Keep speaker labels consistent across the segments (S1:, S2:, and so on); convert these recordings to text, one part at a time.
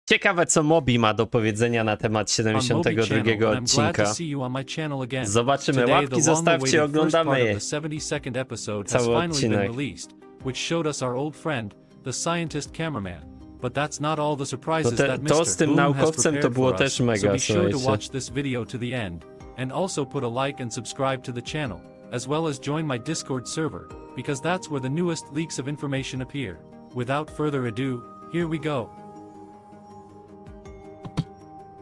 S1: Ciekawe, co Mobi ma do powiedzenia na temat 72 odcinka. Zobaczymy, łapki zostawcie, oglądamy cały odcinek. To z tym naukowcem to było też mega, słuchajcie.
S2: And also put a like and subscribe to the channel, as well as join my Discord server, because that's where the newest leaks of information appear. Without further ado, here we go.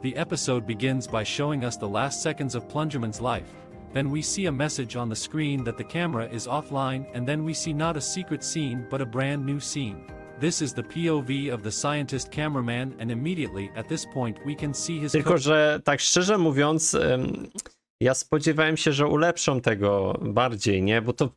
S2: The episode begins by showing us the last seconds of Plungerman's life. Then we see a message on the screen that the camera is offline, and then we see not a secret scene but a brand new scene. This is the POV of the scientist cameraman, and immediately at this point we can see his...
S1: Tylko, że tak szczerze mówiąc, ja spodziewałem się, że ulepszą tego bardziej, nie? Bo to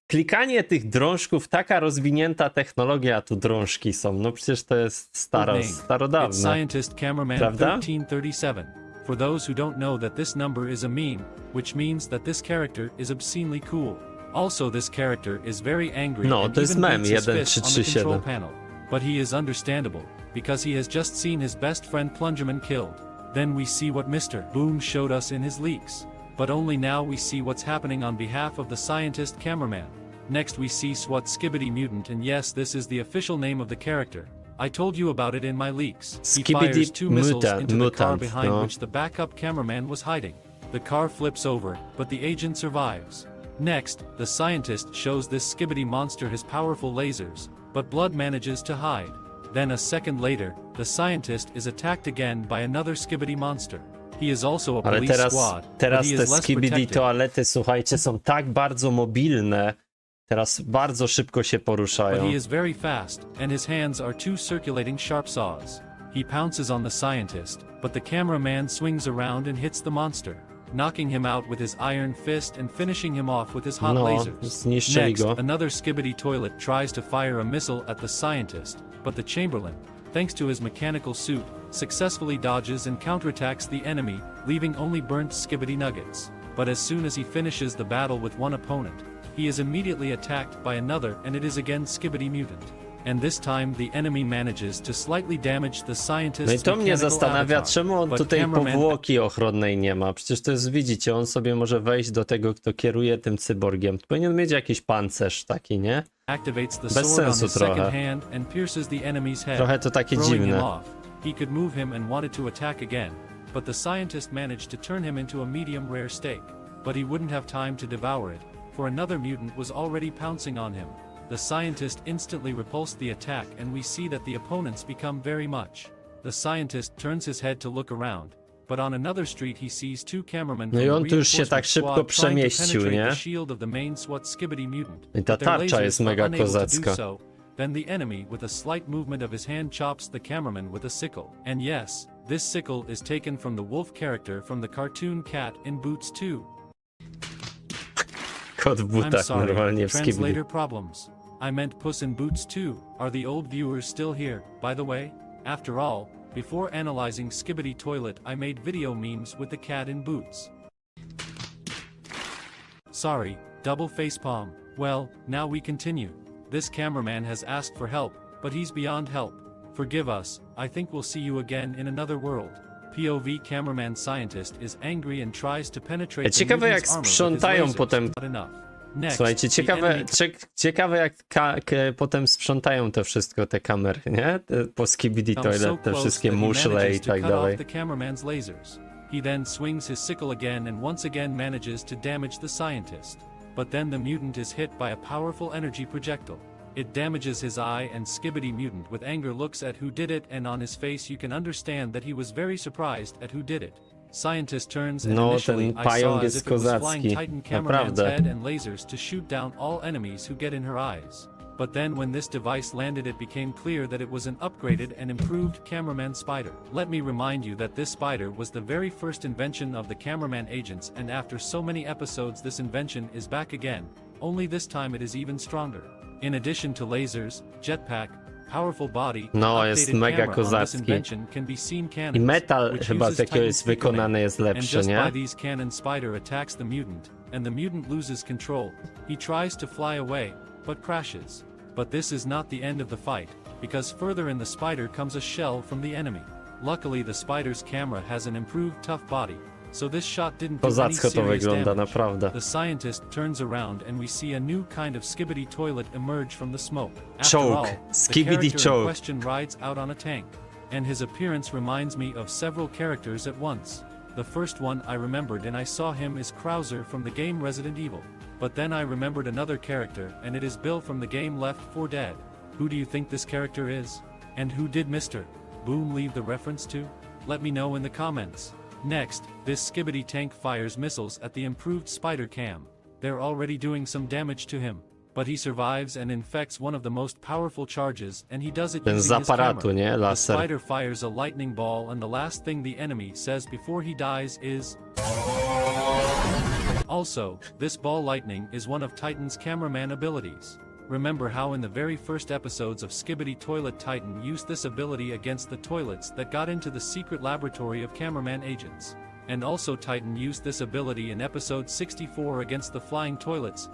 S1: klikanie tych drążków, taka rozwinięta technologia, a tu drążki są. No przecież to jest starodawne.
S2: Scientist cameraman
S1: prawda?
S2: 1337. For those who don't know that this number is a meme, which means that this character is obscenely cool. Also, this character is very angry
S1: no,
S2: and
S1: to jest
S2: even
S1: mem
S2: beats his fist on the control
S1: 1337.
S2: panel. But he is understandable, because he has just seen his best friend Plungerman killed. Then we see what Mr. Boom showed us in his leaks. But only now we see what's happening on behalf of the scientist cameraman. Next we see SWAT Skibidi Mutant, and yes, this is the official name of the character. I told you about it in my leaks. He fires 2 missiles into the car behind which the backup cameraman was hiding. The car flips over, but the agent survives. Next, the scientist shows this Skibidi monster his powerful lasers, but Blood manages to hide. Then a second later, the scientist is attacked again by another Skibidi monster. He is also a police squad,
S1: teraz te Skibidi toalety, słuchajcie, są tak bardzo mobilne. Teraz bardzo szybko się poruszają.
S2: But he is very fast, and his hands are 2 circulating sharp saws. He pounces on the scientist, but the cameraman swings around and hits the monster, knocking him out with his iron fist and finishing him off with his hot lasers. Next, another Skibidi toilet tries to fire a missile at the scientist, but the Chamberlain, thanks to his mechanical suit, successfully dodges and counterattacks the enemy, leaving only burnt Skibidi nuggets. But as soon as he finishes the battle with one opponent, he is immediately attacked by another, and it is again Skibidi Mutant. And this time the enemy manages to slightly damage the scientist's.
S1: No i to mnie zastanawia, czemu on tutaj powłoki ochronnej nie ma. Przecież to jest, widzicie, on sobie może wejść do tego, kto kieruje tym cyborgiem. Powinien mieć jakiś pancerz taki, nie? Bez sensu trochę. Trochę to takie dziwne.
S2: He could move him and wanted to attack again, but the scientist managed to turn him into a medium rare steak. But he wouldn't have time to devour it, for another mutant was already pouncing on him. The scientist instantly repulsed the attack, and we see that the opponents become very much. The scientist turns his head to look around, but on another street he sees 2 cameramen from the reinforcement squad trying to penetrate the shield of the main SWAT Skibidi mutant.
S1: I ta tarcza jest mega kozacka.
S2: Then the enemy with a slight movement of his hand chops the cameraman with a sickle. And yes, this sickle is taken from the wolf character from the cartoon Cat in Boots 2.
S1: Kot w butach normalnie w Skibidi.
S2: Translator problems. I meant Puss in Boots 2. Are the old viewers still here, by the way? After all, before analyzing Skibidi Toilet I made video memes with the cat in boots. Sorry, double facepalm. Well, now we continue. This cameraman has asked for help, but he's beyond help. Forgive us, I think we'll see you again in another world. POV cameraman scientist is angry and tries to penetrate the
S1: ciekawe jak sprzątają potem. Słuchajcie, ciekawe jak potem sprzątają to wszystko, te kamery, nie? Po Skibidi Toilet, te wszystkie muszle i tak dalej.
S2: He then swings his sickle again and once again manages to damage the scientist. But then the mutant is hit by a powerful energy projectile. It damages his eye, and Skibidi Mutant with anger looks at who did it, and on his face you can understand that he was very surprised at who did it. Scientist turns and initially I saw as if it was flying Titan cameraman's head and lasers to shoot down all enemies who get in her eyes. But then when this device landed it became clear that it was an upgraded and improved cameraman spider. Let me remind you that this spider was the very first invention of the cameraman agents, and after so many episodes this invention is back again, only this time it is even stronger. In addition to lasers, jetpack, powerful body,
S1: jest mega kozacki. I metal chyba z jakiego jest wykonany jest lepszy, nie?
S2: And just by these cannon spider attacks the mutant, and the mutant loses control. He tries to fly away, but crashes. But this is not the end of the fight, because further in the spider comes a shell from the enemy. Luckily the spider's camera has an improved tough body, so this shot didn't do any
S1: Kozacko to
S2: serious
S1: wygląda,
S2: damage.
S1: naprawdę.
S2: The scientist turns around and we see a new kind of Skibidi toilet emerge from the smoke. After
S1: Choke.
S2: all, the
S1: Skibidi
S2: character
S1: choke.
S2: in question rides out on a tank, and his appearance reminds me of several characters at once. The first one I remembered and I saw him is Krauser from the game Resident Evil. But then I remembered another character and it is Bill from the game Left 4 Dead. Who do you think this character is? And who did Mr. Boom leave the reference to? Let me know in the comments. Next, this Skibidi tank fires missiles at the improved spider cam. They're already doing some damage to him. But he survives and infects one of the most powerful charges, and he does it
S1: Ten z
S2: using his
S1: aparatu,
S2: camera.
S1: nie?
S2: The
S1: Laser.
S2: spider fires a lightning ball and the last thing the enemy says before he dies is... Also, this ball lightning is one of Titan's cameraman abilities. Remember how in the very first episodes of Skibidi Toilet Titan used this ability against the toilets that got into the secret laboratory of cameraman agents. And also Titan used this ability in episode 64 against the flying toilets.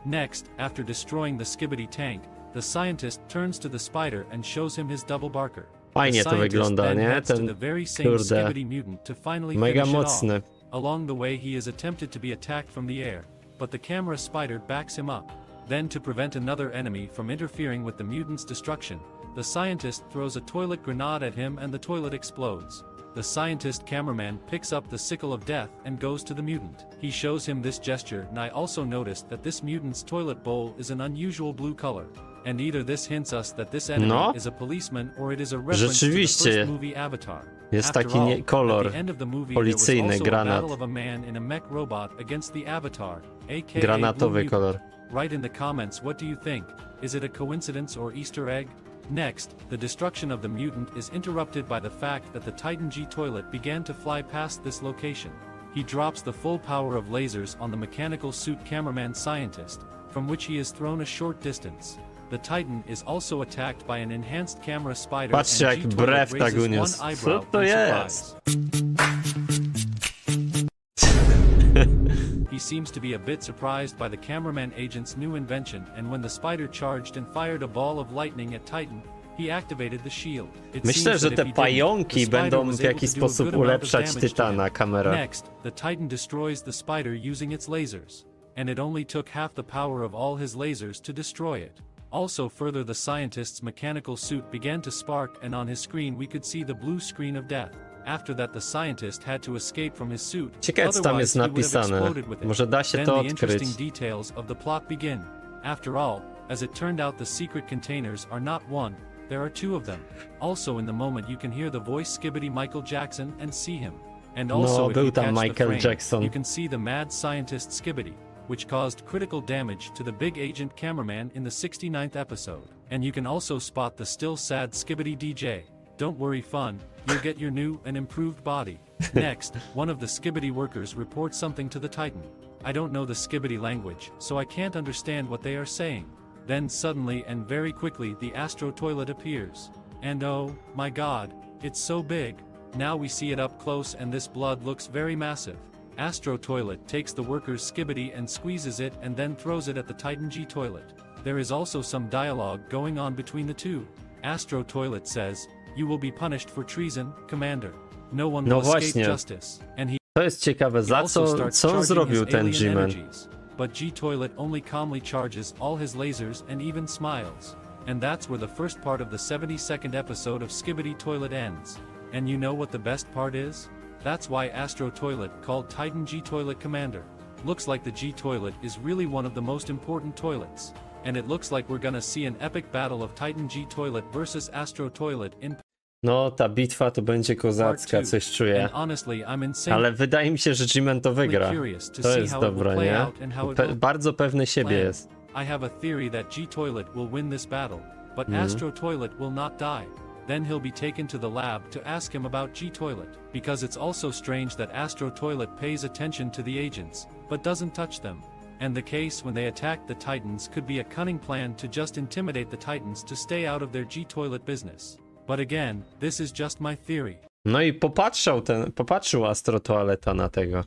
S2: Next, after destroying the Skibidi tank, the scientist turns to the spider and shows him his double barker.
S1: Fajnie to wygląda, nie? Ten, kurde, mega mocny.
S2: Along the way he is attempted to be attacked from the air, but the camera spider backs him up. Then to prevent another enemy from interfering with the mutant's destruction, the scientist throws a toilet grenade at him and the toilet explodes. The scientist cameraman picks up the sickle of death and goes to the mutant. He shows him this gesture, and I also noticed that this mutant's toilet bowl is an unusual blue color. And either this hints us that this enemy is a policeman or it is a reference to the first movie Avatar.
S1: Jest taki kolor policyjny, granat. Granatowy kolor.
S2: Write in the comments what do you think, is it a coincidence or Easter egg? Next, the destruction of the mutant is interrupted by the fact that the Titan G toilet began to fly past this location. He drops the full power of lasers on the mechanical suit cameraman scientist, from which he is thrown a short distance. The Titan is also attacked by an enhanced camera spider
S1: Patrzcie jak brew tak uniósł. Co to jest?
S2: He seems to be a bit surprised by the cameraman agent's new invention, and when the spider charged and fired a ball of lightning at Titan, he activated the shield.
S1: Myślę, że te pająki będą w jakiś sposób ulepszać Tytana kamera.
S2: Next, the Titan destroys the spider using its lasers, and it only took half the power of all his lasers to destroy it. Also further, the scientist's mechanical suit began to spark, and on his screen we could see the blue screen of death. After that the scientist had to escape from his suit.
S1: Ciekawe co tam jest napisane. Może da się to odkryć.
S2: Then the interesting details of the plot begin. After all, as it turned out the secret containers are not one, there are two of them. Also in the moment you can hear the voice Skibidi Michael Jackson and see him. And also if you catch the frame, you can see the mad scientist Skibidi, which caused critical damage to the big agent cameraman in the 69th episode. And you can also spot the still sad Skibidi DJ. Don't worry fun, you'll get your new and improved body. Next, one of the Skibidi workers reports something to the Titan. I don't know the Skibidi language, so I can't understand what they are saying. Then suddenly and very quickly the Astro Toilet appears. And oh, my god, it's so big. Now we see it up close and this blood looks very massive. Astro Toilet takes the worker's Skibidi and squeezes it and then throws it at the Titan G toilet. There is also some dialogue going on between the two. Astro Toilet says, "You will be punished for treason, Commander. No one will escape justice." And he
S1: To jest ciekawe, za co on zrobił ten G-Man?
S2: But G-Toilet only calmly charges all his lasers and even smiles. And that's where the first part of the 72nd episode of Skibidi Toilet ends. And you know what the best part is? That's why Astro Toilet called Titan G-Toilet Commander. Looks like the G-Toilet is really one of the most important toilets. And it looks like we're gonna see an epic battle of Titan G-Toilet versus Astro Toilet in...
S1: No, ta bitwa to będzie kozacka, coś czuję. Ale wydaje mi się, że G-Man to wygra. To jest dobre, nie? Bardzo pewny siebie jest.
S2: I have a theory that G-Toilet will win this battle, but Astro Toilet will not die. Then he'll be taken to the lab to ask him about G-Toilet, because it's also strange that Astro Toilet pays attention to the agents, but doesn't touch them. And the case when they attacked the Titans could be a cunning plan to just intimidate the Titans to stay out of their G-Toilet business. But again, this is just my theory.
S1: No i popatrzył Astro Toaleta na tego.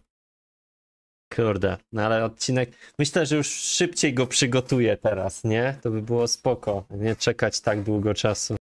S1: Kurde, no ale odcinek... Myślę, że już szybciej go przygotuję teraz, nie? To by było spoko, nie czekać tak długo czasu.